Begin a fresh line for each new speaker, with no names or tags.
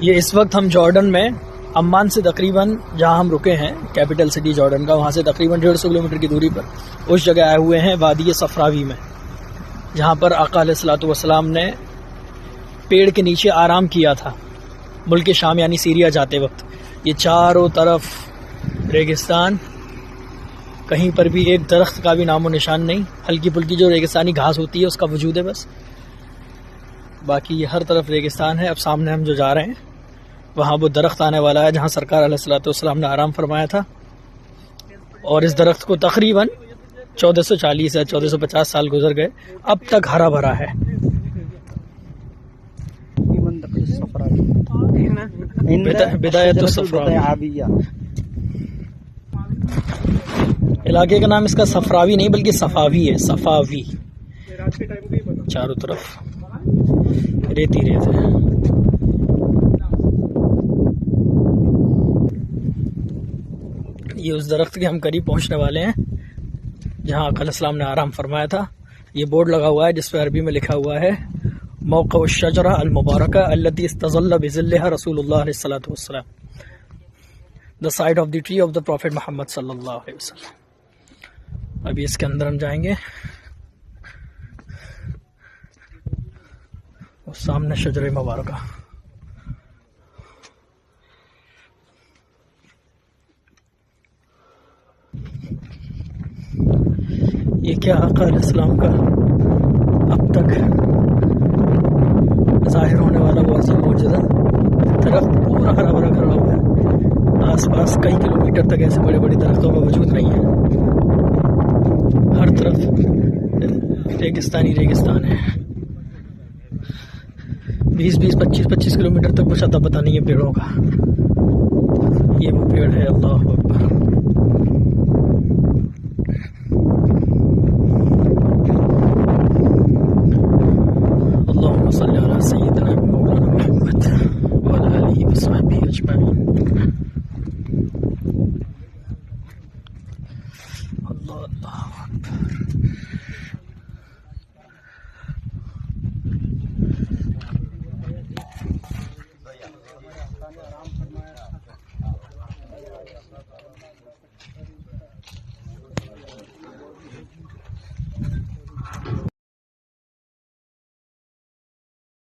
ये इस वक्त हम जॉर्डन में अम्मान से तकरीबन जहां हम रुके हैं, कैपिटल सिटी जॉर्डन का, वहां से तकरीबन 150 किलोमीटर की दूरी पर उस जगह आए हुए हैं वादी सफरावी में, जहां पर आका अलैहिस्सलातु वस्सलाम ने पेड़ के नीचे आराम किया था मुल्क शाम यानी सीरिया जाते वक्त। ये चारों तरफ रेगिस्तान, कहीं पर भी एक दरख्त का भी नामो निशान नहीं, हल्की फुल्की जो रेगिस्तानी घास होती है उसका वजूद है बस, बाकी ये हर तरफ रेगिस्तान है। अब सामने हम जो जा रहे हैं वहाँ वो दरख्त आने वाला है जहाँ सरकार अलैहिस्सलातु वस्सलाम ने आराम फरमाया था, और इस दरख्त को तकरीबन 1440 या 1450 साल गुजर गए, अब तक हरा भरा है। इलाके का नाम इसका सफरावी नहीं बल्कि सफावी है, सफावी। चारों तरफ रेती रेत है। ये उस दरख्त के हम करीब पहुंचने वाले हैं जहां आका अलैहिस्सलाम ने आराम फरमाया था। ये बोर्ड लगा हुआ है जिस पर अरबी में लिखा हुआ है मौक़अ अश-शजरा अल-मुबारका अल्लती इस्तज़ल्ला बिज़िल्लिहा रसूलुल्लाह सल्लल्लाहु अलैहि वसल्लम, the side of the tree of the prophet Muhammad सल्लल्लाहु अलैहि वसल्लम। अभी इसके अंदर हम जाएंगे और सामने शजर मुबारका। ये क्या आका अलैहिस्सलाम का अब तक जाहिर होने वाला वो अजीम मौजूदा दरख्त पूरा हरा भरा खड़ा हुआ है। आसपास कई किलोमीटर तक ऐसे बड़े बड़े दरख्तों का वजूद नहीं है, हर तरफ रेगिस्तानी रेगिस्तान है। 20-20, 25-25 किलोमीटर तक कुछ अता पता नहीं है पेड़ों का। ये वो पेड़ है, अल्लाहु अकबर। अल्लाहुम्मा सल्ली अला सय्यिदिना मौलाना मुहम्मद व अला आलिहि व सहबिहि अजमईन। अल्लाह अल्लाहु अकबर।